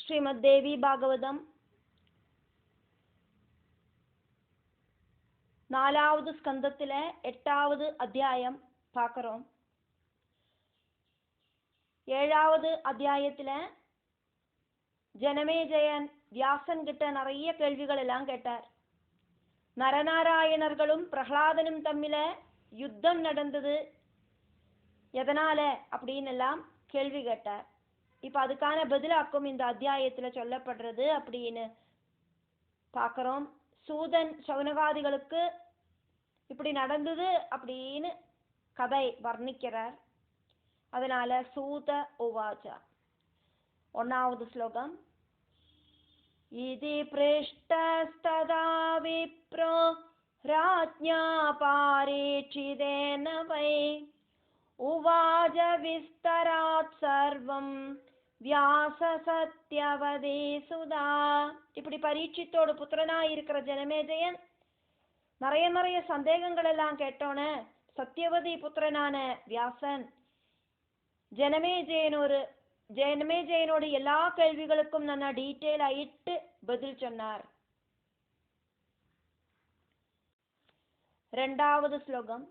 ஸ்ரீமத் தேவி பாகவதம் 4வது ஸ்கந்தத்துல 8வது அத்தியாயம் பார்க்கிறோம். 7வது அத்தியாயத்துல ஜனமேஜயன் வியாசன் கிட்ட நிறைய கேள்விகள் எல்லாம் கேட்டார். நரநாராயணர்களும் பிரகலாதனும் தம்மில யுத்தம் நடந்தது எதனால அப்படின்னு எல்லாம் கேள்வி கேட்டார். இப்ப அதுக்கான பதிலாக்கும் இந்த அத்தியாயத்துல சொல்லப்படுறது அப்படின்னு பார்க்கிறோம். சூதன் சௌனகாதிகளுக்கு இப்படி நடந்தது அப்படின்னு கதை வர்ணிக்கிறார். அதனால சூத உவாச்ச 1வது ஸ்லோகம். இதி ப்ருஷ்டஸ்ததா விப்ரோ ராஜ்ஞா பாரீட்சிதேன வை உவாஜ விஸ்தராத் சர்வம் வியாச சத்யவதே சுதா. இப்படி பரீட்சித்தோடு புத்திரனா இருக்கிற ஜனமேஜயன் நிறைய சந்தேகங்கள் எல்லாம் கேட்டோன்னு சத்யவதி புத்திரனான வியாசன் ஜனமேஜயனோடு எல்லா கேள்விகளுக்கும் நான் டீட்டெயில் ஆயிட்டு பதில் சொன்னார். 2வது ஸ்லோகம்.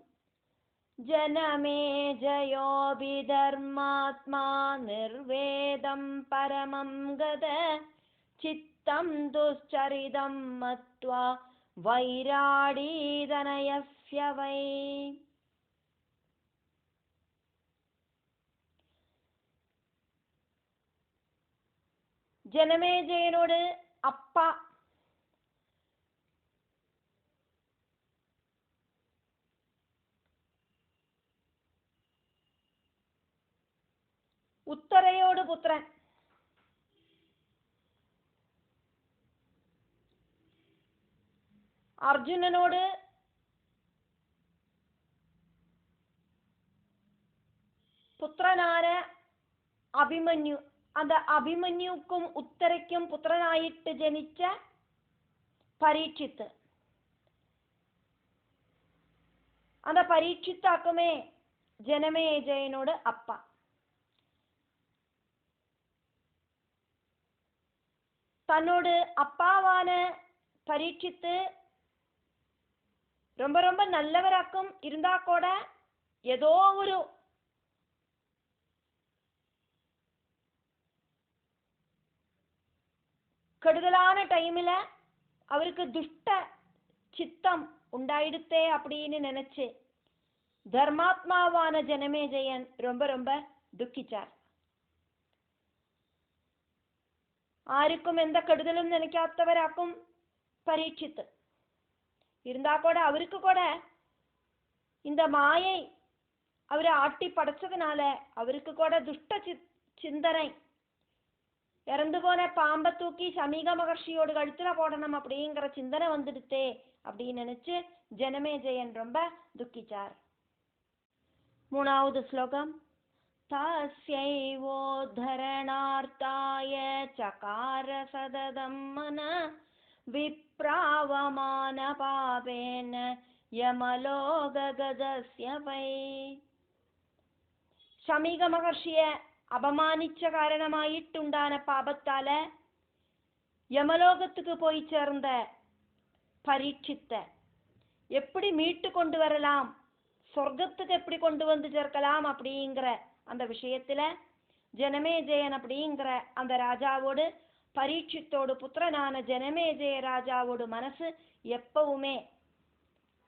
ஜனமேஜயோபி தர்மாத்மா நிர்வேதம் பரமம் கத சித்தம் துஷ்சரிதம் மத்வா வைராடீதனயஸ்ய வை. ஜனமேஜயனோடு அப்பா உத்தரையோடு புத்திரன் அர்ஜுனனோடு புத்திரனான அபிமன்யு, அந்த அபிமன்யுக்கும் உத்தரைக்கும் புத்திரனாயிட்டு ஜனிச்ச பரீட்சித்து, அந்த பரீட்சித்தாக்குமே ஜனமேஜயனோட அப்பா. தன்னோடு அப்பாவான பரீட்சித்து ரொம்ப நல்லவராக்கும் இருந்தா கூட ஏதோ ஒரு கெடுதலான டைம்ல அவருக்கு துஷ்ட சித்தம் உண்டாயிடுத்தே அப்படின்னு நினைச்சு தர்மாத்மாவான ஜனமேஜயன் ரொம்ப துக்கிச்சார். ஆருக்கும் எந்த கெடுதலும் நினைக்காதவராக்கும் பரீட்சித்து இருந்தா கூட அவருக்கு கூட இந்த மாயை அவரை ஆட்டி படைச்சதுனால அவருக்கு கூட துஷ்ட சிந்தனை, இறந்து போன பாம்பை தூக்கி சமீக மகர்ஷியோடு கழுத்துல போடணும் அப்படிங்கிற சிந்தனை வந்துடுத்தே அப்படின்னு நினைச்சு ஜனமேஜயன் ரொம்ப துக்கிச்சார். 3வது ஸ்லோகம். தாஸ்யைவோத்தரணார்த்தாய சகார சததம் மன விப்ராவமான பாபேன யமலோககதஸ்ய வை. சமீக மகர்ஷிய அபமானிச்ச காரணமாயிட்டுண்டான பாபத்தால யமலோகத்துக்கு போய் சேர்ந்த பரீட்சித்த எப்படி மீட்டு கொண்டு வரலாம், சொர்க்கத்துக்கு எப்படி கொண்டு வந்து சேர்க்கலாம் அப்படிங்கிற அந்த விஷயத்துல ஜனமேஜயன் அப்படிங்கிற அந்த ராஜாவோடு பரீட்சித்தோடு புத்திரனான ஜனமேஜய ராஜாவோடு மனசு எப்பவுமே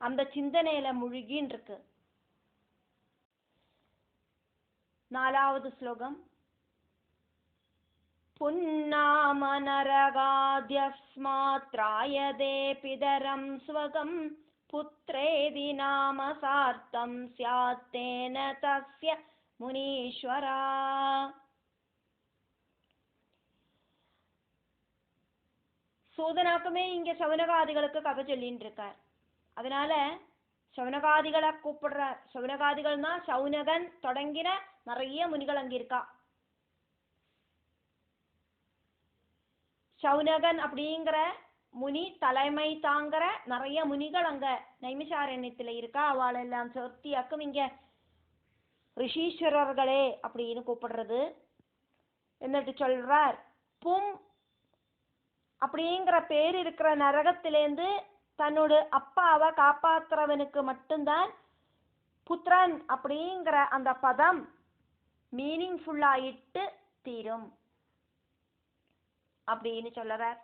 அந்த சிந்தனையில முழுகின்னு இருக்கு. 4வது ஸ்லோகம். புன்னாமனரகாத்யஸ்மாத்ராயதே பிதரம் ஸ்வகம் புத்ரேதி நாம சார்த்தம் ஸ்யாத்தேன தஸ்ய முனீஸ்வரா. சூதனாக்குமே இங்க சௌனகாதிகளுக்கு கதை சொல்லின்னு இருக்கார். அதனால சௌனகாதிகளை கூப்பிடுற, சௌனகாதிகள்னா சௌனகன் தொடங்கின நிறைய முனிகள் அங்க இருக்கா. சௌனகன் அப்படிங்கிற முனி தலைமை தாங்கிற நிறைய முனிகள் அங்க நைமிஷாரண்யத்துல இருக்கா. அவளெல்லாம் சேர்த்தியாக்கும் இங்க ரிஷீஸ்வரர்களே அப்படின்னு கூப்பிடுறது. എന്നിട്ട് சொல்றார், பும் அப்படிங்கிற பேர் இருக்கிற நரகத்திலேருந்து தன்னோட அப்பாவை காப்பாத்துறவனுக்கு மட்டும்தான் புத்திரன் அப்படிங்கிற அந்த பதம் மீனிங்ஃபுல்லாயிட்டு தீரும் அப்படின்னு சொல்லுறார்.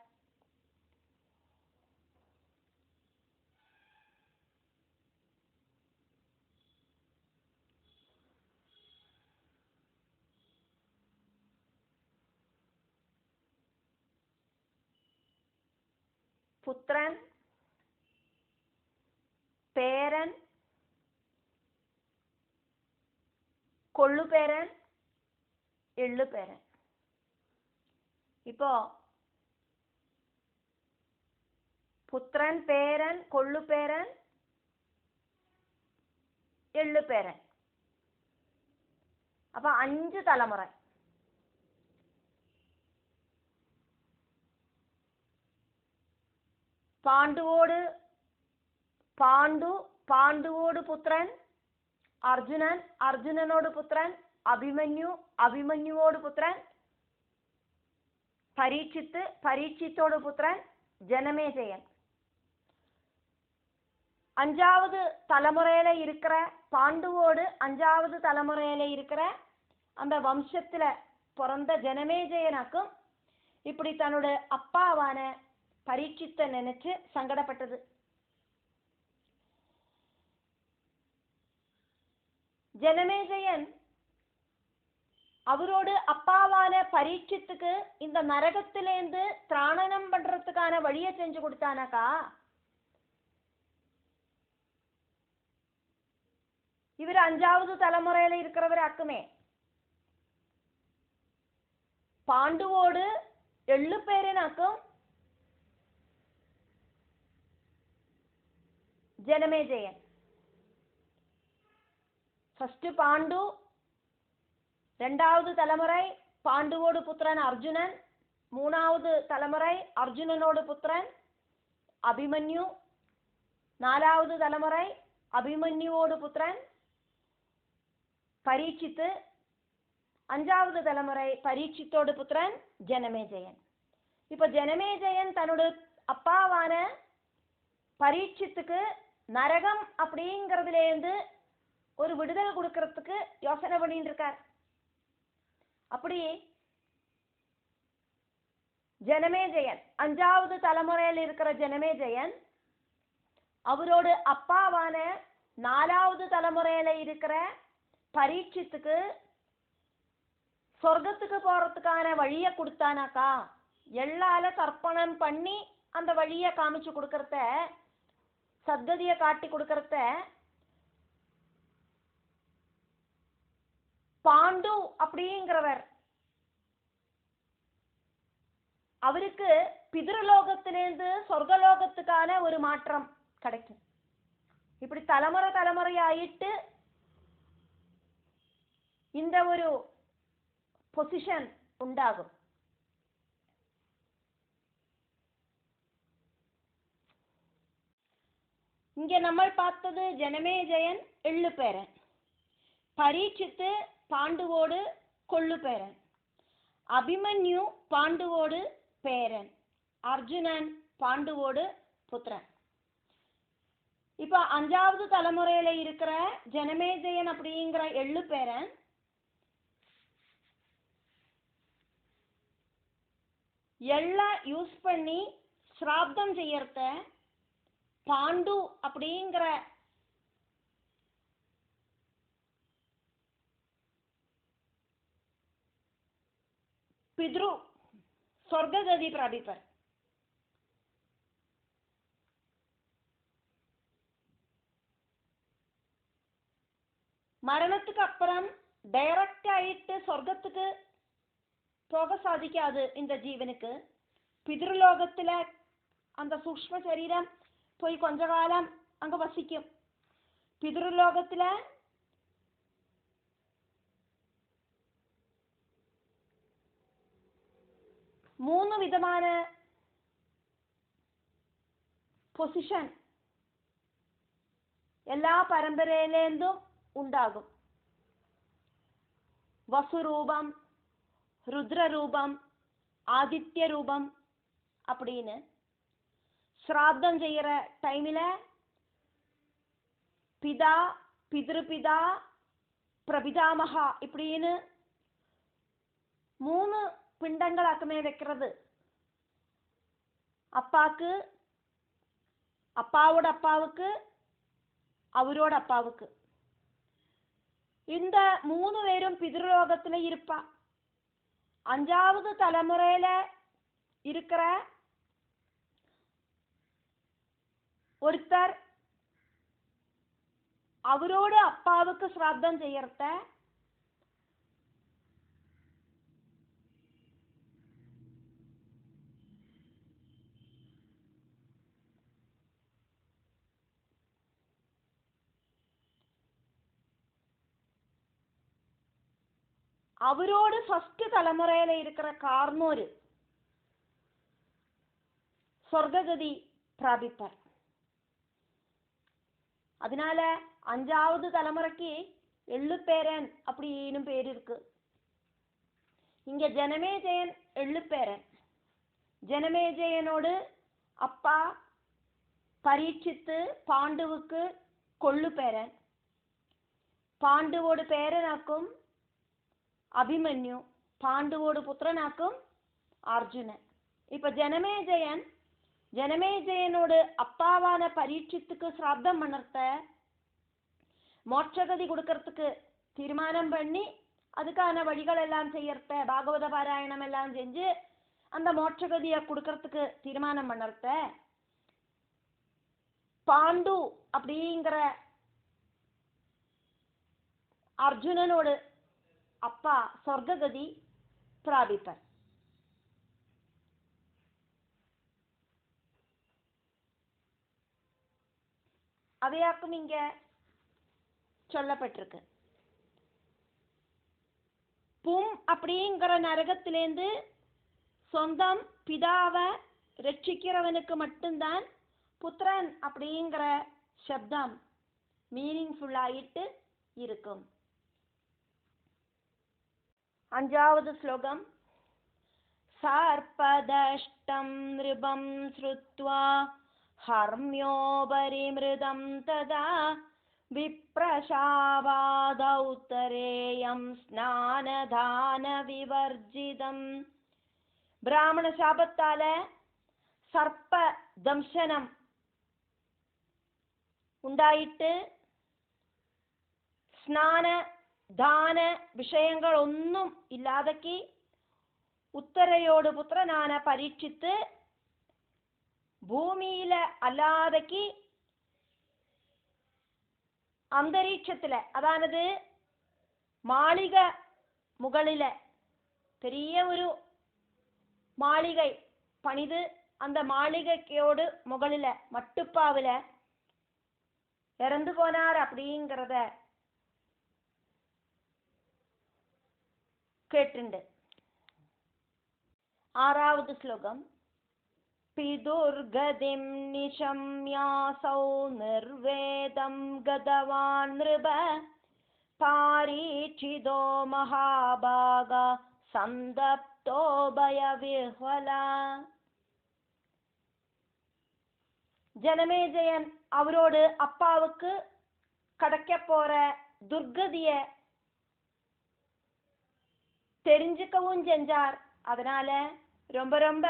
புத்திரன், பேரன், கொள்ளு பேரன், எள்ளு பேரன். இப்போ புத்திரன், பேரன், கொள்ளு பேரன், எள்ளு பேரன். அப்ப 5 தலைமுறை. பாண்டுவோடு புத்திரன் அர்ஜுனன், அர்ஜுனனோடு புத்திரன் அபிமன்யு, அபிமன்யுவோடு புத்திரன் பரீட்சித்து, பரீட்சித்தோடு புத்திரன் ஜனமேஜயன். 5வது தலைமுறையில இருக்கிற பாண்டுவோடு 5வது தலைமுறையில இருக்கிற அந்த வம்சத்துல பிறந்த ஜனமேஜயனுக்கும் இப்படி தன்னோட அப்பாவான பரீட்சித்த நினைச்சு சங்கடப்பட்டது. ஜனமேஜயன் அவரோடு அப்பாவான பரீட்சித்துக்கு இந்த நரகத்திலேருந்து திராணனம் பண்றதுக்கான வழியை செஞ்சு கொடுத்தானாக்கா இவர் 5வது தலைமுறையில இருக்கிறவர் ஆக்குமே. பாண்டுவோடு எள்ளு பேரனாக்கும் ஜனமேஜயன். ஃபர்ஸ்ட் பாண்டு, 2வது தலைமுறை பாண்டுவோடு புத்திரன் அர்ஜுனன், 3வது தலைமுறை அர்ஜுனனோடு புத்திரன் அபிமன்யு, 4வது தலைமுறை அபிமன்யுவோடு புத்திரன் பரீட்சித்து, 5வது தலைமுறை பரீட்சித்தோடு புத்திரன் ஜனமேஜயன். இப்ப ஜனமேஜயன் தன்னோட அப்பாவான பரீட்சித்துக்கு நரகம் அப்படிங்கிறதுல இருந்து ஒரு விடுதலை கொடுக்கறதுக்கு யோசனை பண்ணிட்டு இருக்கார். அப்படி ஜனமேஜயன் 5வது தலைமுறையில் இருக்கிற ஜனமேஜயன் அவரோட அப்பாவான 4வது தலைமுறையில இருக்கிற பரீட்சித்துக்கு சொர்க்கத்துக்கு போறதுக்கான வழியை கொடுத்தானாக்கா எல்லால தர்ப்பணம் பண்ணி அந்த வழியை காமிச்சு கொடுக்கறத, சத்கதியை காட்டி கொடுக்கறத பாண்டு அப்படிங்கிறவர் அவருக்கு பிதிருலோகத்திலேருந்து சொர்க்கலோகத்துக்கான ஒரு மாற்றம் கிடைக்கும். இப்படி தலைமுறை தலைமுறையாயிட்டு இந்த ஒரு பொசிஷன் உண்டாகும். இங்க நம்ம பார்த்தது ஜனமேஜயன் எள்ளு பேரன், பரீட்சித்து பாண்டுவோடு கொள்ளு பேரன், அபிமன்யு பாண்டுவோடு பேரன், அர்ஜுனன் பாண்டுவோடு புத்திரன். இப்ப 5வது தலைமுறையில இருக்கிற ஜனமேஜயன் அப்படிங்கிற எள்ளு பேரன் எல்லாம் யூஸ் பண்ணி சிராப்தம் செய்யறத பாண்டு அப்படிங்கிற பித்ரு சொர்க்ககதி பிராபிப்பர். மரணத்துக்கு அப்புறம் டைரக்ட் ஆயிட்டு சொர்க்கத்துக்கு போக சாதிக்காது இந்த ஜீவனுக்கு. பிதிருலோகத்துல அந்த சூக்ஷ்ம சரீரம் போய் கொஞ்ச காலம் அங்க வசிக்கும். பிதிருலோகத்துல மூணு விதமான பொசிஷன் எல்லா பரம்பரையிலேருந்தும் உண்டாகும். வசுரூபம், ருத்ரரூபம், ஆதித்ய ரூபம் அப்படின்னு. ஸ்ராத்தம் செய்கிற டைமில் பிதா, பிதிருபிதா, பிரபிதாமகா இப்படின்னு 3 பிண்டங்களாக்குமே வைக்கிறது. அப்பாவுக்கு, அப்பாவோட அப்பாவுக்கு, அவரோட அப்பாவுக்கு. இந்த 3 பேரும் பிதிருலோகத்துல இருப்பா. 5வது தலைமுறையில இருக்கிற ஒருத்தர் அவரோட அப்பாவுக்கு சிராத்தம் செய்யறத அவரோடு ஃபர்ஸ்ட் தலைமுறையில இருக்கிற கார்னோரு சொர்க்ககதி பிராபிப்பார். அதனால 5வது தலைமுறைக்கு எள்ளுப்பேரன் அப்படின்னு பேர் இருக்கு. இங்க ஜனமேஜயன் எள்ளுப்பேரன். ஜனமேஜயனோடு அப்பா பரீட்சித்து பாண்டுவுக்கு கொள்ளு பேரன். பாண்டுவோடு பேரனாக்கும் அபிமன்யு, பாண்டுவோடு புத்திரனாக்கும் அர்ஜுனன். இப்ப ஜனமேஜயனோடு அப்பாவான பரீட்சித்துக்கு சிராத்தம் பண்ணறத மோட்சகதி கொடுக்கறதுக்கு தீர்மானம் பண்ணி அதுக்கான வழிகள் எல்லாம் செய்யறத, பாகவத பாராயணம் எல்லாம் செஞ்சு அந்த மோட்சகதியை கொடுக்கறதுக்கு தீர்மானம் பண்ணறத பாண்டு அப்படிங்கிற அர்ஜுனனோடு அப்பா சொர்க்ககதி பிராபிப்பார். அதையாக்கும் இங்க சொல்லப்பட்டிருக்கு. பும் அப்படிங்கிற நரகத்திலேருந்து சொந்தம் பிதாவை ரட்சிக்கிறவனுக்கு மட்டும்தான் புத்திரன் அப்படிங்கிற சப்தம் மீனிங்ஃபுல்லாயிட்டு இருக்கும். 5வது ஸ்லோகம். சார்பதஷ்டம் நிருபம் ஸ்ருத்வா ஹர்ம்யோபரிமிருதம் ததா விப்ரசாவாதௌத்தரேயம் ஸ்நானதான விவர்ஜிதம். பிராமண சாபத்தால சர்ப்ப தம்சனம் உண்டாயிட்டு ஸ்நான தான விஷயங்கள் ஒன்றும் இல்லாதக்கு உத்தரையோடு புத்திரனான பரீட்சித்து பூமியில அல்லாதக்கு அந்தரீட்சத்துல, அதானது மாளிகை முகளில பெரிய ஒரு மாளிகை பணிது அந்த மாளிகைக்கோடு முகளில மட்டுப்பாவில இறந்து போனார் அப்படிங்கிறத கேட்டுண்டு. 6வது ஸ்லோகம். பிதுர்கதிம் நிஷம்யாசௌ நிர்வேதம் கதவான் நிருப பாரீட்சிதோ மகாபாகா சந்தப்தோ பயவிஹ்வலா. ஜனமேஜயன் அவரோடு அப்பாவுக்கு கடக்க போற துர்கதிய தெரிஞ்சுக்கவும் செஞ்சார். அதனால ரொம்ப ரொம்ப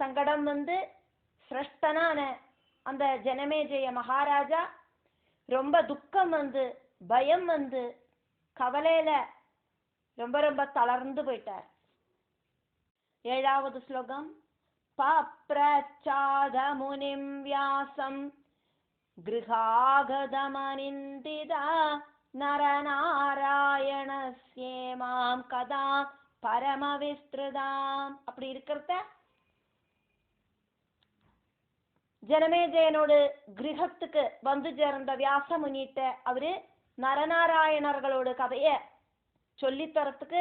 சங்கடம் வந்து சிரஷ்டனான அந்த ஜனமேஜய மகாராஜா ரொம்ப துக்கம் வந்து பயம் வந்து கவலையில ரொம்ப ரொம்ப தளர்ந்து போயிட்டார். 7வது ஸ்லோகம். பப்ரச்சாத முனிம் வியாசம் கிருஹாகதமனிந்திதா நரநாராயணஸ்யேமாம் கதா பரமவிஸ்திருதாம். அப்படி இருக்கிறத ஜனமேஜயனோடு கிரகத்துக்கு வந்து சேர்ந்த வியாச முனிட்ட அவரு நரநாராயணர்களோட கதைய சொல்லித்தரத்துக்கு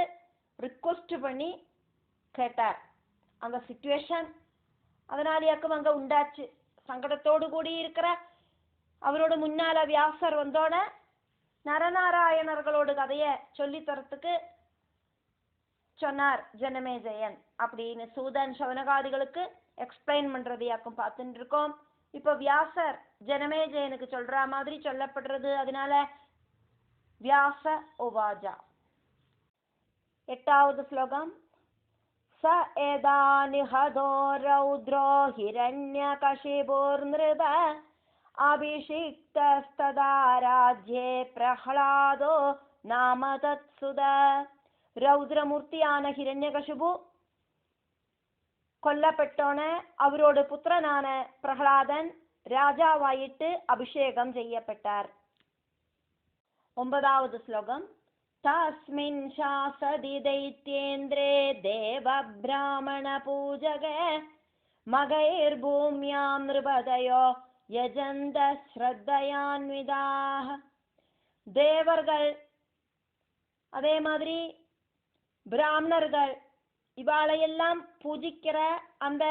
ரிக்வெஸ்ட் பண்ணி கேட்டார். அந்த சிச்சுவேஷன் அதனாலேயாக்கும் அங்க உண்டாச்சு. சங்கடத்தோடு கூடி இருக்கிற அவரோட முன்னால வியாசர் வந்தோட நரநாராயணர்களோட கதைய சொல்லித்தரத்துக்கு சொன்னார் ஜனமேஜயன். அப்படின்னு சூதன் சௌனகாதிகளுக்கு எக்ஸ்பிளைன் பண்றதையாக்கும் பார்த்துட்டு இருக்கோம். இப்போ வியாசர் ஜனமேஜயனுக்கு சொல்ற மாதிரி சொல்லப்படுறது. அதனால வியாச உவாஜா. 8வது ஸ்லோகம். ச ஏதா நிஹதோ ரௌத்ரோ ஹிரண்யகசிபுர்நிருப அபிஷிக்தஸ்ததா ராஜ்யே பிரஹ்லாதோ நாம தத்சுத. ரௌத்ரமூர்த்தியான ஹிரண்யகசிபு கொல்லப்பட்டோன அவரோட புத்திரனான பிரஹ்லாதன் ராஜாவாயிட்டு அபிஷேகம் செய்யப்பட்டார். 9வது ஸ்லோகம். தஸ்மின் சாசதி தைத்யேந்திரே தேவ பிராமண பூஜகே மகைர் பூமியாம் நிருபதயோ யஜந்த ஸ்ரத்தயான்விதாக. தேவர்கள் அதே மாதிரி பிராமணர்கள் இவாளையெல்லாம் பூஜிக்கிற அந்த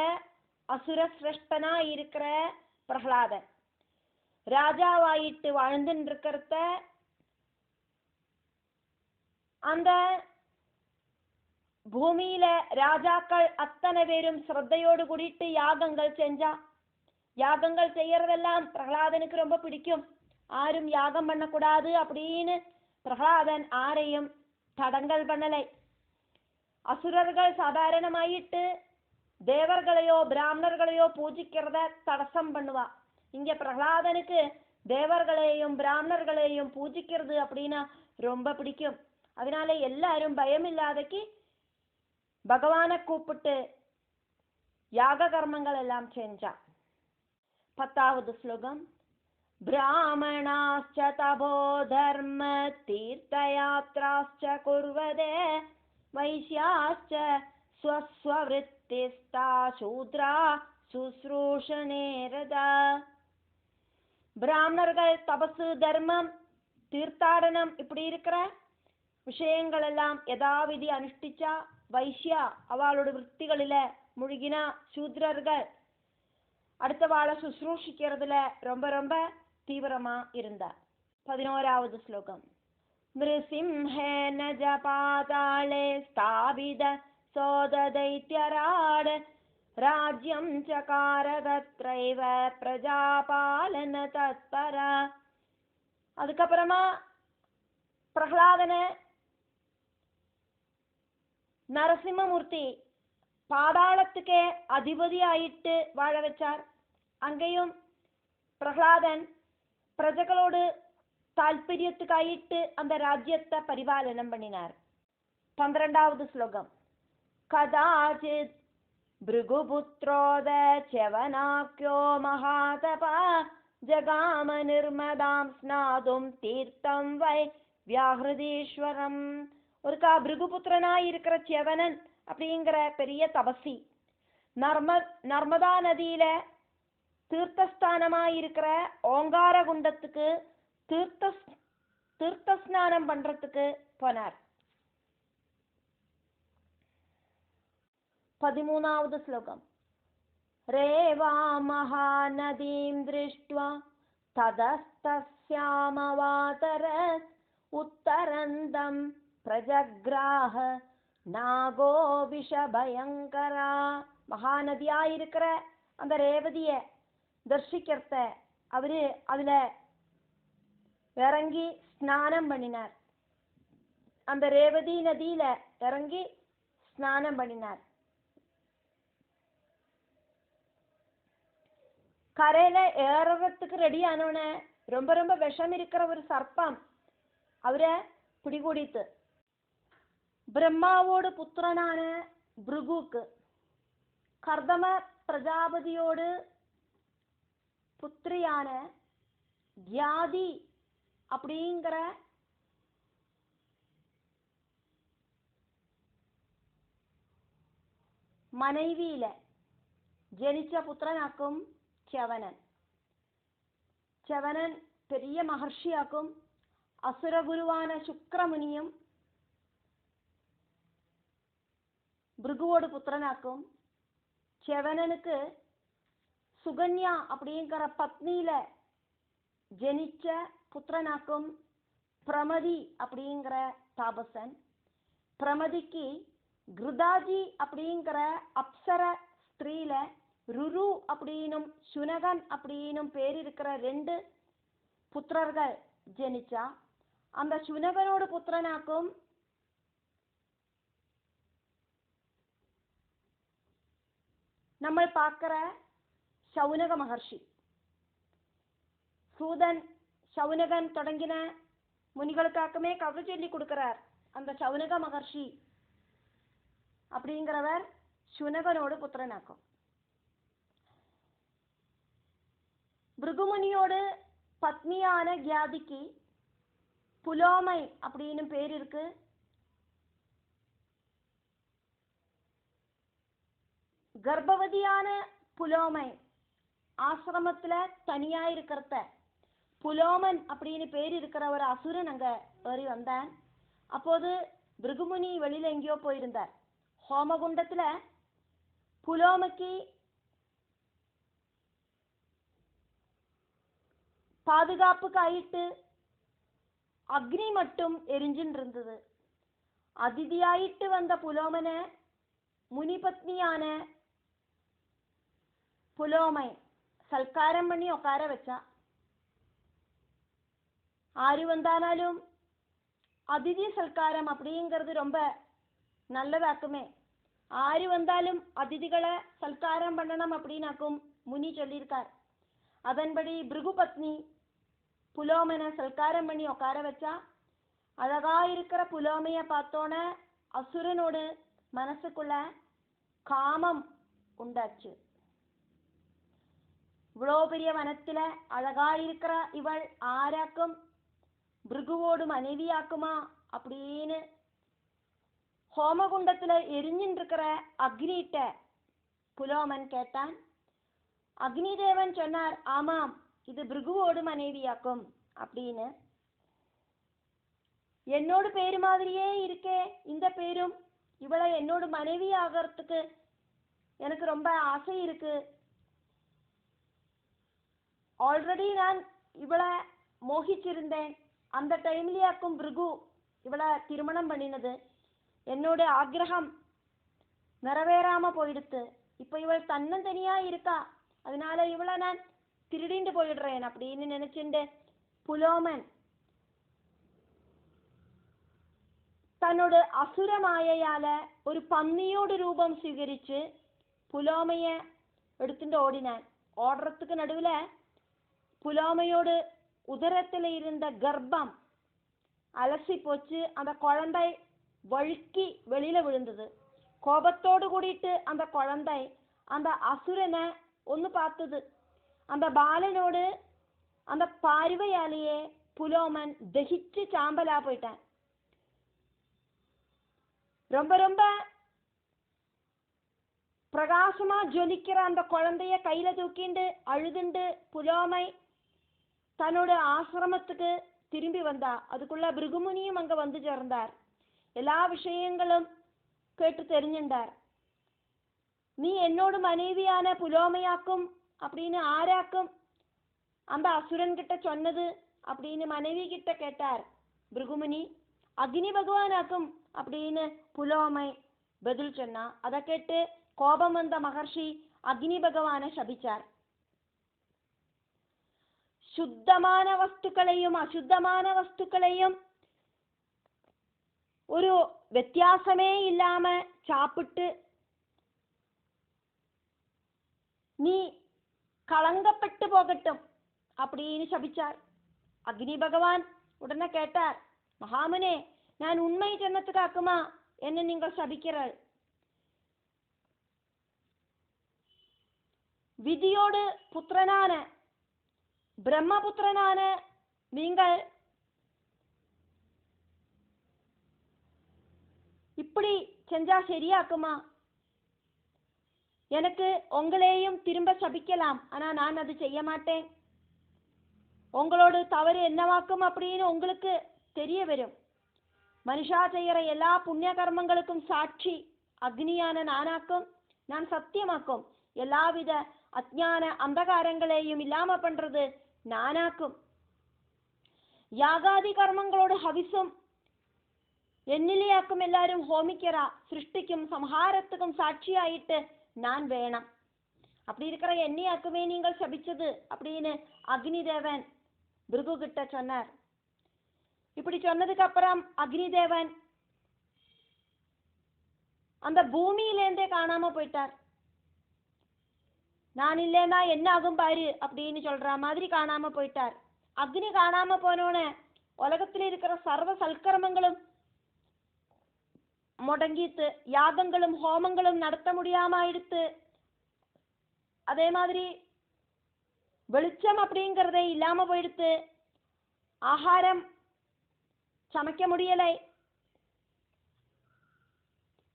அசுர சிரஷ்டனா இருக்கிற பிரஹ்லாதன் ராஜாவாயிட்டு வாழ்ந்துட்டு இருக்கிறத அந்த பூமியில ராஜாக்கள் அத்தனை பேரும் ஸ்ரத்தையோடு கூடிட்டு யாகங்கள் செஞ்சா. யாகங்கள் செய்யறதெல்லாம் பிரகலாதனுக்கு ரொம்ப பிடிக்கும். ஆரும் யாகம் பண்ணக்கூடாது அப்படின்னு பிரகலாதன் ஆரையும் தடங்கல் பண்ணலை. அசுரர்கள் சாதாரணமாயிட்டு தேவர்களையோ பிராமணர்களையோ பூஜிக்கிறத தடசம் பண்ணுவா. இங்க பிரகலாதனுக்கு தேவர்களையும் பிராமணர்களையும் பூஜிக்கிறது அப்படின்னா ரொம்ப பிடிக்கும். அதனால எல்லாரும் பயம் இல்லாதக்கு பகவானை கூப்பிட்டு யாக கர்மங்கள் எல்லாம் செஞ்சா. 10வது ஸ்லோகம். பிராமணாஸ்ச தபோ தர்ம தீர்த்தயாத்ராஸ்ச குர்வதே வைஷ்யாஸ்ச ஸ்வஸ்வவிருத்திஸ்தா சூத்ரா சுஸ்ரூஷணேரதா. பிராமணர்கள் தபசு தர்மம் தீர்த்தாடனம் இப்படி இருக்கிற விஷயங்கள் எல்லாம் யதாவிதி அனுஷ்டிச்சா. வைஷ்யா அவளோட விற்த்திகளில முழுகினா. சூத்ரர்கள் அடுத்த வாழ சுஸ்ரூஷிக்கிறதுல ரொம்ப ரொம்ப தீவிரமா இருந்தார். 11வது ஸ்லோகம். நிருசிம்ஹேன ஜபாதாளே ஸ்தாபித சோததைத்யராட் ராஜ்யம் சகார தத்ரைவ பிரஜாபாலன தத்பர. அதுக்கப்புறமா பிரஹ்லாதனை நரசிம்மமூர்த்தி பாதாளத்துக்கே அதிபதி ஆயிட்டு வாழ வச்சார். அங்கேயும் பிரஹ்லாதன் பிரஜகளோடு தால்பரியத்துக்காயிட்டு அந்த ராஜ்யத்தை பரிபாலனம் பண்ணினார். 12வது ஸ்லோகம். கதாச்சித் பிருகுபுத்ரோத செவனாக்யோ மகாதபா ஜகாம நிர்மதாம் ஸ்நாதும் தீர்த்தம் வை வியாஹிருதீஸ்வரம். ஒருக்கா பிருகுபுத்திரனாய் இருக்கிற செவனன் அப்படிங்கிற பெரிய தபசி நர்மதா நதியில தீர்த்தஸ்தானமாய் இருக்கிற ஓங்கார குண்டத்துக்கு தீர்த்த ஸ்நானம் பண்றதுக்கு போனார். 13வது ஸ்லோகம். ரேவா மகாநதீம் திருஷ்ட்வா ததஸ்தஸ்யாமவாதரத் உத்தரந்தம் பிரஜக்ராஹ நாகோ விஷபயங்கரா. மகாநதியாயிருக்கிற அந்த ரேவதிய தர்ஷிக்கிறத அவரு அதுல இறங்கி ஸ்நானம் பண்ணினார். அந்த ரேவதி நதியில இறங்கி ஸ்நானம் பண்ணினார். கரையில ஏறறதுக்கு ரெடி ஆனவன ரொம்ப ரொம்ப விஷம் இருக்கிற ஒரு சர்ப்பம் அவரை பிடிகூடித்து. பிரம்மாவோடு புத்திரனான பிருகுக்கு கர்தம பிரஜாபதியோடு புத்திரியான தியாதி அப்படிங்கிற மனைவியில ஜனிச்ச புத்திரனாக்கும் செவனன். செவனன் பெரிய மகர்ஷியாக்கும் அசுரகுருவான சுக்கிரமுனியும் பிருகுவோடு புத்திரனாக்கும். செவனனுக்கு சுகன்யா அப்படிங்கிற பத்னியில ஜனிச்ச புத்திரனாக்கும் பிரமதி அப்படிங்கிற தாபசன். பிரமதிக்கு கிருதாஜி அப்படிங்கிற அப்சர ஸ்திரீல ருரு அப்படின்னும் சுனகன் அப்படின்னும் பேர் இருக்கிற 2 புத்திரர்கள் ஜனிச்சா. அந்த சுனகனோட புத்திரனாக்கும் நம்ம பார்க்கிற சௌனக மகர்ஷி. சூதன் சௌனகன் தொடங்கின முனிகளுக்காக்குமே கதை சொல்லி கொடுக்கிறார். அந்த சௌனக மகர்ஷி அப்படிங்கிறவர் சுனகனோட புத்திரனாக்கும். பிருகுமுனியோடு பத்னியான கியாதிக்கு புலோமை அப்படின்னு பேர் இருக்கு. கர்ப்பவதியான புலோமை ஆசிரமத்துல தனியா இருக்கிறத புலோமன் அப்படின்னு பேர் இருக்கிற ஒரு அசுரன் அங்க ஏறி வந்தான். அப்போது பிருகுமுனி வெளியில எங்கேயோ போயிருந்தார். ஹோமகுண்டத்துல புலோமைக்கு பாதுகாப்புக்கு ஆயிட்டு அக்னி மட்டும் எரிஞ்சுன்னு இருந்தது. அதிதியாயிட்டு வந்த புலோமனை முனிபத்னியான புலோமை சல்காரம் பண்ணி உட்கார வச்சா. ஆறு வந்தாலும் அதிதி சல்காரம் அப்படிங்கிறது ரொம்ப நல்லதாக்குமே. ஆறு வந்தாலும் அதிதிகளை சல்காரம் பண்ணணும் அப்படின்னாக்கும் முனி சொல்லியிருக்கார். அதன்படி பிருகுபத்னி புலோமனை சல்காரம் பண்ணி உட்கார வச்சா. அழகா இருக்கிற புலோமைய பார்த்தோன அசுரனோடு மனசுக்குள்ள காமம் உண்டாச்சு. இவ்வளோ பெரிய வனத்துல அழகா இருக்கிற இவள் ஆராக்கும் பிருகுவோடு மனைவியாக்குமா அப்படின்னு ஹோமகுண்டத்துல எரிஞ்சின்னு இருக்கிற அக்னிட்ட புலோமன் கேட்டான். அக்னி தேவன் சொன்னார், ஆமாம் இது பிருகுவோடு மனைவியாக்கும் அப்படின்னு. என்னோட பேரு மாதிரியே இருக்கே இந்த பேரும், இவளை என்னோட மனைவி ஆகிறதுக்கு எனக்கு ரொம்ப ஆசை இருக்கு. ஆல்ரெடி நான் இவளை மோகிச்சிருந்தேன். அந்த டைம்லயாக்கும் பிருகு இவளை திருமணம் பண்ணினது. என்னோட ஆக்ரகம் நிறைவேறாம போயிடுத்து. இப்ப இவள் தன்னந்தனியா இருக்கா, அதனால இவளை நான் திருடிண்டு போயிடுறேன் அப்படின்னு நினைச்சுண்டு புலோமன் தன்னோட அசுர மாயையால ஒரு பன்னியோட ரூபம் സ്വീകരിച്ച് புலோமைய எடுத்துட்டு ஓடினான். ஓடுறதுக்கு நடுவுல புலோமையோடு உதரத்துல இருந்த கர்ப்பம் அலசி போச்சு. அந்த குழந்தை வழுக்கி வெளியில விழுந்தது. கோபத்தோடு கூடிட்டு அந்த குழந்தை அந்த அசுரனை ஒன்னு பார்த்தது. அந்த பாலனோடு அந்த பார்வையாலேயே புலோமன் தகிச்சு சாம்பலா போயிட்டான். ரொம்ப ரொம்ப பிரகாசமா ஜொலிக்கிற அந்த குழந்தைய கையில தூக்கிண்டு அழுதுண்டு புலோமை தன்னோட ஆசிரமத்துக்கு திரும்பி வந்தா. அதுக்குள்ள பிருகுமுனியும் அங்க வந்து சேர்ந்தார். எல்லா விஷயங்களும் கேட்டு தெரிஞ்சுட்டார். நீ என்னோட மனைவியான புலோமையாக்கும் அப்படின்னு ஆராக்கும் அந்த அசுரன் கிட்ட சொன்னது அப்படின்னு மனைவி கிட்ட கேட்டார் பிருகுமுனி. அக்னி பகவானாக்கும் அப்படின்னு புலோமை பதில் சொன்னா. அதை கேட்டு கோபம் வந்த மகர்ஷி அக்னி பகவானை சபிச்சார். சுத்தமான வஸ்துக்களையும் அசுத்தமான வஸ்துக்களையும் ஒரு வித்தியாசமே இல்லாம சாப்பிட்டு நீ களங்கப்பட்டு போகட்டும் அப்படின்னு சபிச்சார். அக்னி பகவான் உடனே கேட்டார், மகாமுனே, நான் உண்மை சொன்னதுக்காக்குமா என்ன நீங்கள் சபிக்கிறாள்? விதியோடு புத்திரனான பிரம்மபுத்திரனான நீங்கள் இப்படி செஞ்சா சரியாக்குமா? எனக்கு உங்களையும் திரும்ப சபிக்கலாம், ஆனா நான் அது செய்ய மாட்டேன். உங்களோட தவறு என்னவாக்கும் அப்படின்னு உங்களுக்கு தெரிய வரும். மனுஷா செய்யற எல்லா புண்ணிய கர்மங்களுக்கும் சாட்சி அக்னியான நானாக்கும். நான் சத்தியமாக்கும். எல்லாவித அஜ்ஞான அந்தகாரங்களையும் இல்லாம பண்றது நானாக்கும். யாகாதி கர்மங்களோட ஹவிசும் എന്നിലെയാക്കും എല്ലാരും ஹோமிக்கிறா, சிருஷ்டிக்கும் சம்ஹாரத்துக்கும் சாட்சியாயிட்டு நான் வேணும். அப்படி இருக்கிற என்னையாக்குமே நீங்கள் சபிச்சது அப்படின்னு அக்னி தேவன் பிருகு கிட்ட சொன்னார். இப்படி சொன்னதுக்கு அப்புறம் அக்னி தேவன் அந்த பூமியிலேருந்தே காணாம போயிட்டார். நான் இல்லைன்னா என்ன ஆகும் பாரு அப்படின்னு சொல்ற மாதிரி காணாம போயிட்டார். அக்னி காணாம போனோன்னு உலகத்தில் இருக்கிற சர்வ சல்கர்மங்களும் முடங்கிட்டு, யாகங்களும் ஹோமங்களும் நடத்த முடியாம ஆயிடுத்து. அதே மாதிரி வெளிச்சம் அப்படிங்கிறதே இல்லாம போயிடுத்து. ஆகாரம் சமைக்க முடியலை.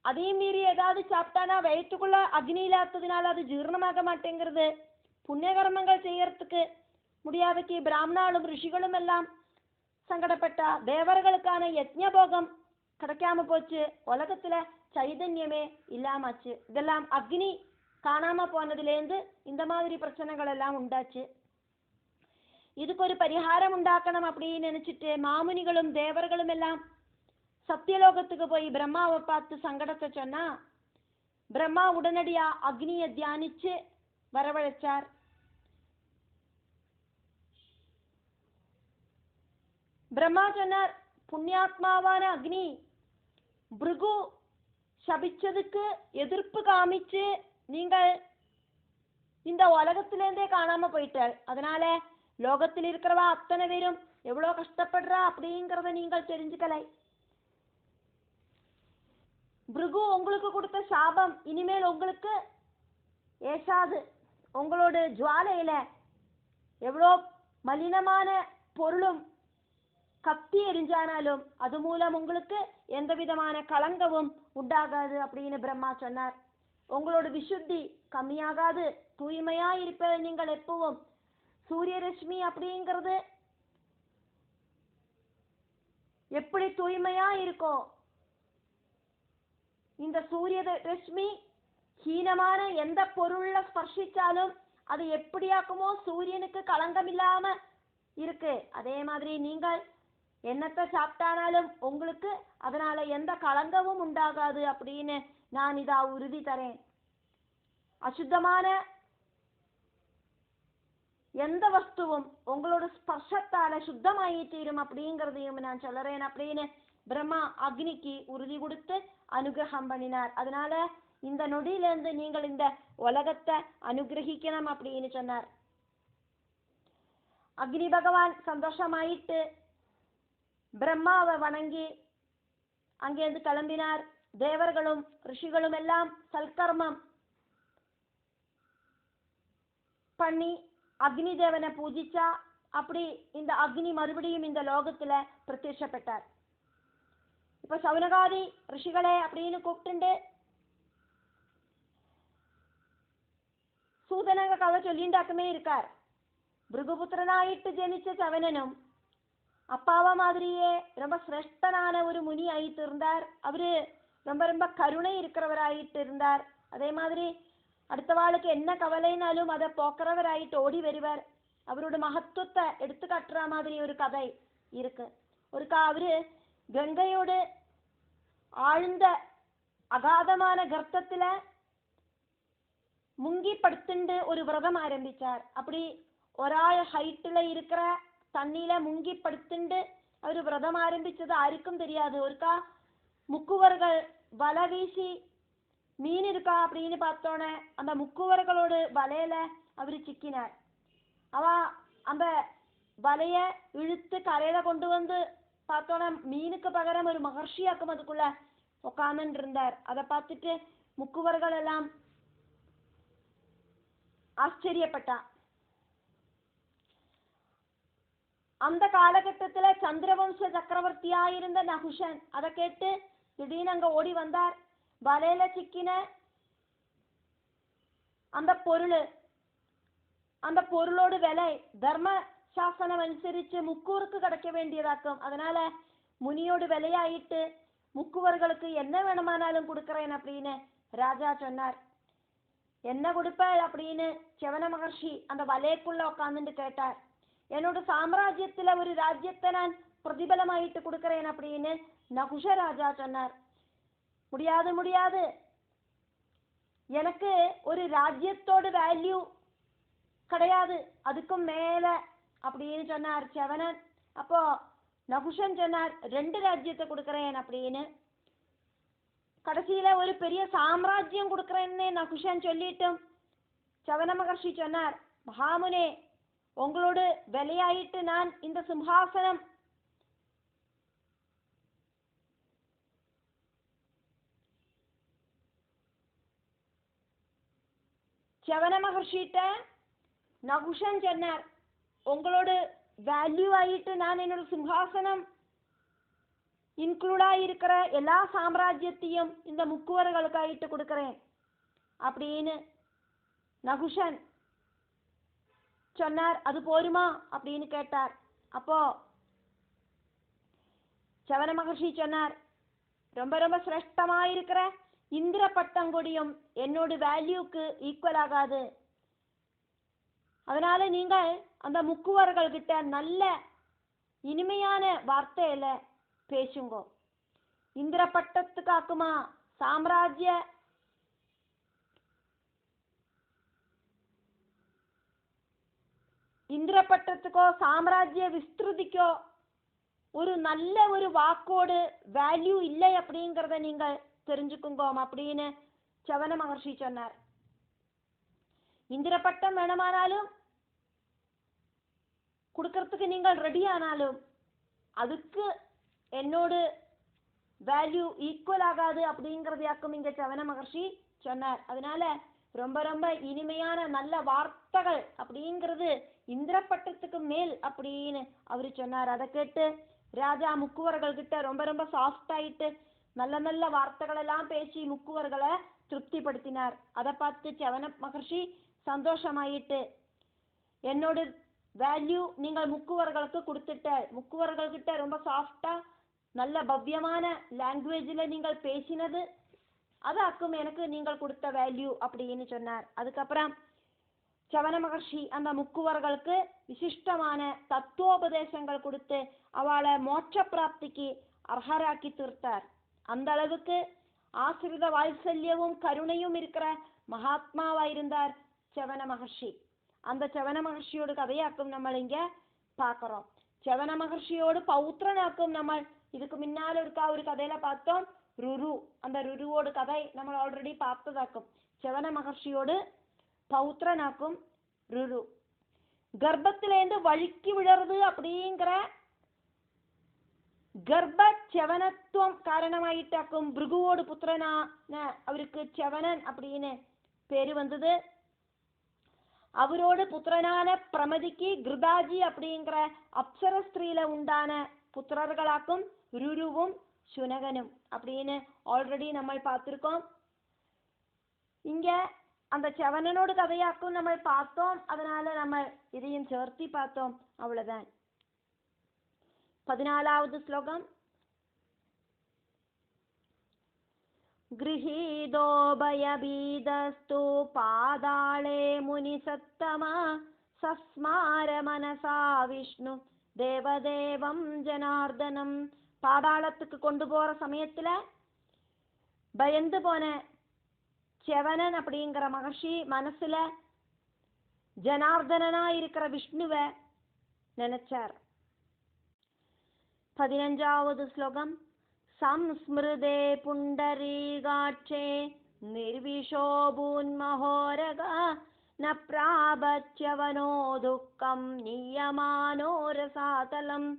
அதையும் மீறி ஏதாவது சாப்பிட்டானா வயிற்றுக்குள்ள அக்னி இல்லாததுனால அது ஜீரணமாக மாட்டேங்கிறது. புண்ணியகர்மங்கள் செய்யறதுக்கு முடியாதக்கு பிராமணாலும் ரிஷிகளும் எல்லாம் சங்கடப்பட்டா. தேவர்களுக்கான யஜ்ஞபோகம் கிடைக்காம போச்சு. உலகத்துல சைதன்யமே இல்லாமச்சு. இதெல்லாம் அக்னி காணாம போனதுலேருந்து இந்த மாதிரி பிரச்சனைகள் எல்லாம் உண்டாச்சு. இதுக்கு ஒரு பரிகாரம் உண்டாக்கணும் அப்படின்னு நினைச்சிட்டு மாமுனிகளும் தேவர்களும் எல்லாம் சத்தியலோகத்துக்கு போய் பிரம்மாவை பார்த்து சங்கடத்தை சொன்னா, பிரம்மா உடனடியா அக்னியை தியானிச்சு வரவழைச்சார். பிரம்மா சொன்னார், புண்ணியாத்மாவான அக்னி பிருகு சபிச்சதுக்கு எதிர்ப்பு காமிச்சு நீங்கள் இந்த உலகத்திலேருந்தே காணாம போயிட்டார். அதனால லோகத்தில் இருக்கிறவா அத்தனை பேரும் எவ்வளவு கஷ்டப்படுறா அப்படிங்கிறத நீங்கள் தெரிஞ்சுக்கலை. பிருகு உங்களுக்கு கொடுத்த சாபம் இனிமேல் உங்களுக்கு ஏசாது. உங்களோட ஜுவாலையில எவ்வளோ மலினமான பொருளும் கத்தி எரிஞ்சானாலும் அது மூலம் உங்களுக்கு எந்த விதமான களங்கமும் உண்டாகாது அப்படின்னு பிரம்மா சொன்னார். உங்களோட விசுத்தி கம்மியாகாது, தூய்மையா இருப்ப நீங்கள் எப்பவும். சூரிய ரஷ்மி அப்படிங்கிறது எப்படி தூய்மையா இருக்கோ, இந்த சூரிய ரஷ்மி ஹீனமான எந்த பொருள்ல ஸ்பர்ஷிச்சாலும் அது எப்படியாக்குமோ சூரியனுக்கு களங்கம் இல்லாம இருக்கு. அதே மாதிரி நீங்கள் என்னத்தை சாப்பிட்டானாலும் உங்களுக்கு அதனால எந்த களங்கமும் உண்டாகாது அப்படின்னு நான் இதா உறுதி தரேன். அசுத்தமான எந்த வஸ்துவும் உங்களோட ஸ்பர்ஷத்தால சுத்தமாயி தீரும் அப்படிங்கிறதையும் நான் சொல்றேன் அப்படின்னு பிரம்மா அக்னிக்கு உறுதி கொடுத்து அனுகிரகம் பண்ணினார். அதனால இந்த நொடியிலிருந்து நீங்கள் இந்த உலகத்தை அனுகிரகிக்கணும் அப்படின்னு சொன்னார். அக்னி பகவான் சந்தோஷமாயிட்டு பிரம்மாவை வணங்கி அங்கேருந்து கிளம்பினார். தேவர்களும் ரிஷிகளும் எல்லாம் சல்கர்மம் பண்ணி அக்னி தேவனை பூஜிச்சா. அப்படி இந்த அக்னி மறுபடியும் இந்த லோகத்துல பிரத்யட்சப்பட்டார். இப்ப சவுனகாதி ரிஷிகளே அப்படின்னு கூப்பிட்டு சூதனக கதை சொல்லிண்டாக்குமே இருக்கார். பிருகுபுத்திரனாயிட்டு ஜனிச்ச சவனனும் அப்பாவா மாதிரியே ரொம்ப சிரேஷ்டனான ஒரு முனி ஆயிட்டு இருந்தார். அவரு ரொம்ப ரொம்ப கருணை இருக்கிறவராயிட்டு இருந்தார். அதே மாதிரி அடுத்த வாளுக்கு என்ன கவலைனாலும் அதை போக்குறவராயிட்டு ஓடி வருவார். அவரோட மகத்துவத்தை எடுத்து காட்டுற மாதிரி ஒரு கதை இருக்கு. அவரு கங்கையோடு ஆழ்ந்த அகாதமான கர்த்தத்துல முங்கி படுத்துண்டு ஒரு விரதம் ஆரம்பிச்சார். அப்படி ஒராள் ஹைட்ல இருக்கிற தண்ணியில முங்கி படுத்துண்டு அவரு விரதம் ஆரம்பிச்சது யாருக்கும் தெரியாது. முக்குவர்கள் வலை வீசி மீன் இருக்கா அப்படின்னு பார்த்தோன்னே அந்த முக்குவர்களோட வலையில அவரு சிக்கினார். அந்த வலைய இழுத்து கரையில கொண்டு வந்து பார்த்தோன்னா மீனுக்கு பகரம் ஒரு மகர்ஷியாக்கும் அதுக்குள்ள உட்கார்ந்து இருந்தார். அதை பார்த்துட்டு முக்குவர்கள் எல்லாம் ஆச்சரியப்பட்டா. அந்த காலகட்டத்துல சந்திரவம்ச சக்கரவர்த்தியாயிருந்த நகுஷன் அதை கேட்டு திடீர்னு அங்க ஓடி வந்தார். வலையில சிக்கின அந்த பொருளோட விலை தர்ம சாசனம் அனுசரிச்சு முக்கூருக்கு கிடைக்க வேண்டியதாக்கும். அதனால முனியோடு விலையாயிட்டு முக்குவர்களுக்கு என்ன வேணுமானாலும் கொடுக்கறேன் அப்படின்னு ராஜா சொன்னார். என்ன கொடுப்பாள் அப்படின்னு செவன மகர்ஷி அந்த வலைக்குள்ள உட்காந்துட்டு கேட்டார். என்னோட சாம்ராஜ்யத்துல ஒரு ராஜ்யத்தை நான் பிரதிபலமாயிட்டு கொடுக்கறேன் அப்படின்னு நகுஷராஜா சொன்னார், முடியாது முடியாது, எனக்கு ஒரு ராஜ்யத்தோட வேல்யூ கிடையாது, அதுக்கும் மேல அப்படின்னு சொன்னார் செவனன். அப்போ நகுஷன் சொன்னார், 2 ராஜ்யத்தை கொடுக்கறேன் அப்படின்னு. கடைசியில ஒரு பெரிய சாம்ராஜ்யம் கொடுக்கறேன்னு நகுஷன் சொல்லிட்டும் செவன மகர்ஷி சொன்னார், மகாமுனே, உங்களோட விலையாயிட்டு நான் இந்த சிம்ஹாசனம் செவன மகர்ஷிட்ட நகுஷன் சொன்னார், உங்களோட வேல்யூ ஆயிட்டு நான் என்னோட சிம்ஹாசனம் இன்க்ளூடா இருக்கிற எல்லா சாம்ராஜ்யத்தையும் இந்த முக்குவர்களுக்காயிட்டு கொடுக்கறேன் அப்படின்னு நகுஷன் சொன்னார். அது போருமா அப்படின்னு கேட்டார். அப்போ செவன மகர்ஷி சொன்னார், ரொம்ப ரொம்ப சிரேஷ்டமா இருக்கிற இந்திர பட்டங்கொடியும் என்னோட வேல்யூக்கு ஈக்குவல் ஆகாது. அதனால நீங்கள் அந்த முக்குவர்கள் கிட்ட நல்ல இனிமையான வார்த்தையில பேசுங்கோ. இந்திர பட்டத்துக்காக்குமா சாம்ராஜ்ய இந்திர பட்டத்துக்கோ சாம்ராஜ்ய விஸ்திருதிக்கோ ஒரு நல்ல ஒரு வாக்கோடு வேல்யூ இல்லை அப்படிங்கிறத நீங்கள் தெரிஞ்சுக்குங்கோ அப்படின்னு செவன மகர்ஷி சொன்னார். இந்திர பட்டம் வேணுமானாலும் கொடுக்கறதுக்கு நீங்கள் ரெடி ஆனாலும் அதுக்கு என்னோட வேல்யூ ஈக்குவல் ஆகாது அப்படிங்கிறதையாக்கும் இங்க செவன மகர்ஷி சொன்னார். அதனால ரொம்ப ரொம்ப இனிமையான நல்ல வார்த்தைகள் அப்படிங்கிறது இந்திர பட்டத்துக்கு மேல் அப்படின்னு அவரு சொன்னார். அதை கேட்டு ராஜா முக்குவர்கள் கிட்ட ரொம்ப ரொம்ப சாஃப்ட் ஆயிட்டு நல்ல நல்ல வார்த்தைகள் எல்லாம் பேசி முக்குவர்களை திருப்திப்படுத்தினார். அதை பார்த்து செவன மகர்ஷி சந்தோஷமாயிட்டு, என்னோட வேல்யூ நீங்கள் முக்குவர்களுக்கு கொடுத்துட்ட, முக்குவர்கள் கிட்ட ரொம்ப சாஃப்டா நல்ல பவ்யமான லாங்குவேஜில் நீங்கள் பேசினது அதாக்கும் எனக்கு நீங்கள் கொடுத்த வேல்யூ அப்படின்னு சொன்னார். அதுக்கப்புறம் செவன மகர்ஷி அந்த முக்குவர்களுக்கு விசிஷ்டமான தத்துவோபதேசங்கள் கொடுத்து அவளை மோட்ச பிராப்திக்கு அர்ஹராக்கி தீர்த்தார். அந்த அளவுக்கு ஆசிரித வாத்சல்யமும் கருணையும் இருக்கிற மகாத்மாவா இருந்தார் செவன மகர்ஷி. அந்த செவன மகர்ஷியோட கதையாக்கும் நம்ம இங்க பார்க்கிறோம். செவன மகர்ஷியோடு பௌத்திரனாக்கும் நம்ம இதுக்கு முன்னால இருக்கா ஒரு கதையில பார்த்தோம், ருரு. அந்த ருருவோட கதை நம்ம ஆல்ரெடி பார்த்ததாக்கும். செவன மகர்ஷியோடு பௌத்திரனாக்கும் ருரு. கர்ப்பத்திலேருந்து வழுக்கி விழறது அப்படிங்கிற கர்ப்ப செவனத்துவம் காரணமாயிட்டாக்கும் பிருகுவோடு புத்திரனான அவருக்கு செவனன் அப்படின்னு பேரு வந்தது. அவரோட புத்திரனான பிரமதிக்கு கிருதாஜி அப்படிங்கிற அப்சர ஸ்திரீல உண்டான புத்திரர்களாக்கும் ருருவும் சுனகனும் அப்படின்னு ஆல்ரெடி நம்ம பார்த்திருக்கோம். இங்க அந்த செவனனோட கதையாக்கும் நம்ம பார்த்தோம். அதனால நம்ம இதையும் சேர்த்தி பார்த்தோம், அவ்வளவுதான். 14வது ஸ்லோகம். गृहीतो भयभीतस्तु पादाळे मुनिसत्तमा सस्मार मनसा विष्णु தேவதேவம் ஜனார்தனம். பாதாளத்துக்கு கொண்டு போற சமயத்துல பயந்து போன செவனன் அப்படிங்கிற மகர்ஷி மனசுல ஜனார்தனனா இருக்கிற விஷ்ணுவை நினைச்சார். 15வது ஸ்லோகம். संस्मृते पुण्डरीकाक्षे निर्विशोभून्महोरगा न प्रापच्यवनो दुःखं नियमानो रसातलम्.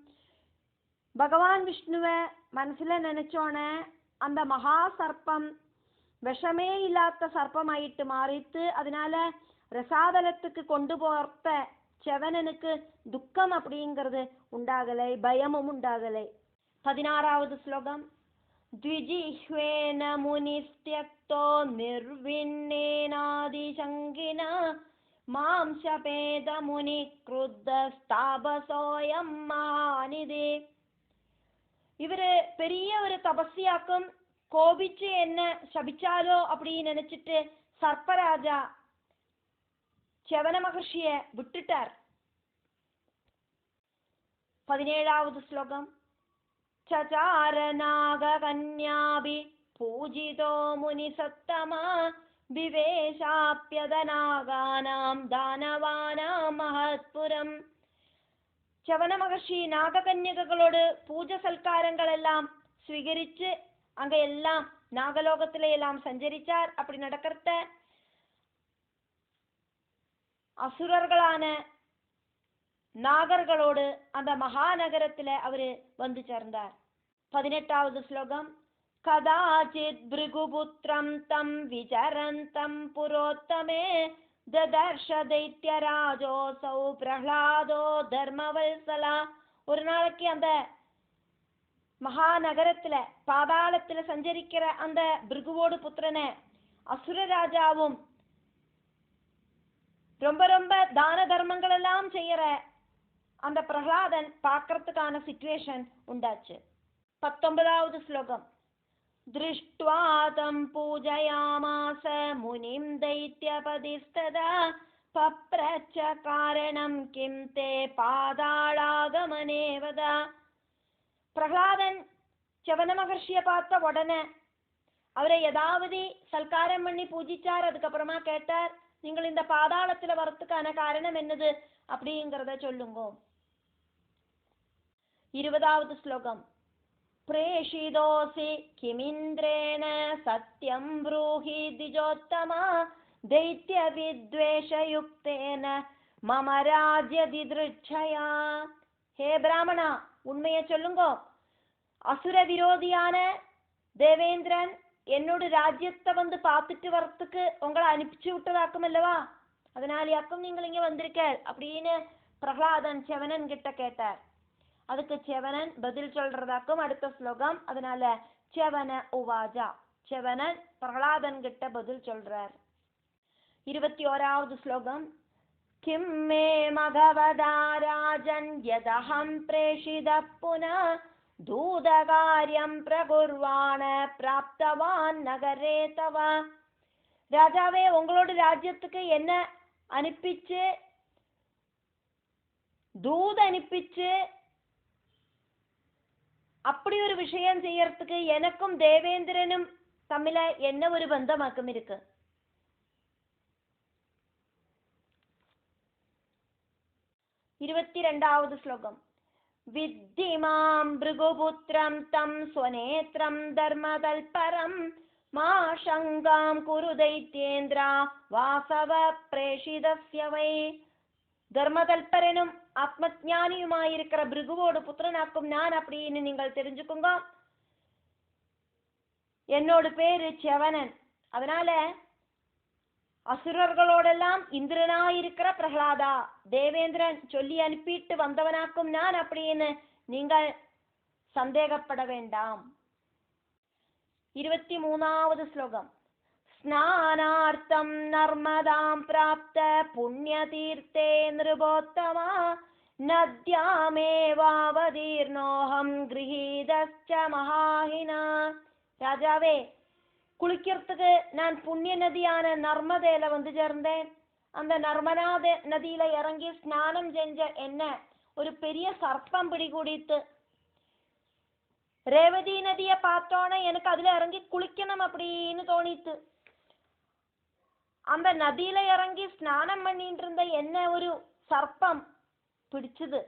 பகவான் விஷ்ணுவை மனசுல நினைச்சோன அந்த மகா சர்ப்பம் விஷமே இல்லாத சர்ப்பமாயிட்டு மாறித்து. அதனால ரசாதலத்துக்கு கொண்டு போர்த்த செவனனுக்கு துக்கம் அப்படிங்கிறது உண்டாகலை, பயமும் உண்டாகலை. 16வது ஸ்லோகம். द्विजिह्वेन मुनिस्त्यक्तो निर्विण्णेनादिशङ्किना मां शपेत मुनिक्रुद्धस्तापसोऽयं महानिधे. இவரு பெரிய ஒரு தபஸ்யாக்கும் கோபிச்சு என்ன சபிச்சாலோ அப்படின்னு நினைச்சிட்டு சர்ப்பராஜா செவன மகர்ஷிய விட்டுட்டார். 17வது ஸ்லோகம். चचार नागकन्याभि पूजितो मुनिसत्तमा विवेशाप्यदनागानां दानवानां महत्पुरम्. சவன மகர்ஷி நாககன்யகளோடு பூஜை சல்காரங்கள் எல்லாம் ஸ்வீகரிச்சு அங்க எல்லாம் நாகலோகத்தில எல்லாம் சஞ்சரிச்சார். அப்படி நடக்கிறத அசுரர்களான நாகர்களோடு அந்த மகாநகரத்துல அவரு வந்து சேர்ந்தார். 18வது ஸ்லோகம். கதாச்சித் பிருகுபுத்திரம் தம் விசரந்தம் புரோத்தமே ததர்ஷ தைத்யராஜோசௌ பிரஹ்லாதோ தர்மவல்சலா. ஒரு நாளைக்கு அந்த மகாநகரத்துல பாதாளத்துல சஞ்சரிக்கிற அந்த பிருகுவோடு புத்திரனை அசுர ராஜாவும் ரொம்ப ரொம்ப தான தர்மங்கள் எல்லாம் செய்யற அந்த பிரஹ்லாதன் பார்க்கறதுக்கான சிச்சுவேஷன் உண்டாச்சு. 19வது ஸ்லோகம். திருஷ்ட்வா தம் பூஜயாமாச முனிம் தைத்யபதிஸ்ததா பப்ரச்ச காரணம் கிம் தே பாதாளாகமனேவதா. பிரஹ்லாதன் சவன மகர்ஷிய பார்த்த உடனே அவரை ஏதாவது சல்காரம் பண்ணி பூஜிச்சார். அதுக்கப்புறமா கேட்டார், நீங்கள் இந்த பாதாளத்துல வரத்துக்கான காரணம் என்னது அப்படிங்கிறத சொல்லுங்க. 20வது ஸ்லோகம். பிரேஷிதோசி கிமிந்திரேன சத்யம் ப்ரூஹி திஜோத்தமா தைத்ய வித்வேஷயுக்தேன மம ராஜ்ய தித்ருச்சயா. ஹே பிராமணா, உண்மையை சொல்லுங்க. அசுர விரோதியான தேவேந்திரன் என்னோட ராஜ்யத்தை வந்து பார்த்துட்டு வரத்துக்கு உங்களை அனுப்பிச்சு விட்டதாக்கும் அல்லவா, அதனாலயாக்கும் நீங்கள் இங்க வந்திருக்க அப்படின்னு பிரஹ்லாதன் செவனன் கிட்ட கேட்டார். அதுக்கு செவனன் பதில் சொல்றதாக்கும் அடுத்த ஸ்லோகம். அதனால செவன உவாஜா, செவனன் பிரஹ்லாதன் கிட்ட பதில் சொல்றார். 21வது ஸ்லோகம். கிம் மே மகவதா ராஜன் யதஹம் பிரேஷித புனா தூதகாரியம் பிரகுர்வாண பிராப்தவான் நகரே தவா. ராஜாவே, உங்களோட ராஜ்யத்துக்கு என்ன அனுப்பிச்சு, தூத அனுப்பிச்சு அப்படி ஒரு விஷயம் செய்யறதுக்கு எனக்கும் தேவேந்திரனும் தம்மில என்ன ஒரு பந்தமாக்கம் இருக்கு. 22வது ஸ்லோகம். வித்திமாம் பிருகுபுத்திரம் தம் ஸ்வநேத்ரம் தர்மதல்பரம் மா சங்காம் குரு தைத்யேந்திரா வாசவ பிரேஷிதஸ்ய வை. தர்மதல்பரனும் ஆத்மஜானியுமாயிருக்கிற பிருகுவோடு புத்திரனாக்கும் நான் அப்படின்னு நீங்கள் தெரிஞ்சுக்குங்க. என்னோட பேரு செவனன். அதனால அசுரர்களோடெல்லாம் இந்திரனாயிருக்கிற பிரஹ்லாதா, தேவேந்திரன் சொல்லி அனுப்பிட்டு வந்தவனாக்கும் நான் அப்படின்னு நீங்கள் சந்தேகப்பட வேண்டாம். 23வது ஸ்லோகம். ஸ்நானார்த்தம் நர்மதாம் பிராப்த புண்ணிய தீர்த்தே நிருபோத்தமா நத்யாமேவாவதீர்ணோஹம் கிரஹீதஸ்ச மகாஹினா. ராஜாவே, குளிக்கிறதுக்கு நான் புண்ணிய நதியான நர்மதையில வந்து சேர்ந்தேன். அந்த நர்மதா நதியில இறங்கி ஸ்நானம் செஞ்ச என்ன ஒரு பெரிய சர்ப்பம் பிடிകൂடித்து. ரேவதி நதியை பார்த்தோன்னே எனக்கு அதுல இறங்கி குளிக்கணும் அப்படின்னு தோணித்து. அந்த நதியில இறங்கி ஸ்நானம் பண்ணிட்டு இருந்த என்ன ஒரு சர்ப்பம் பிடிச்சது.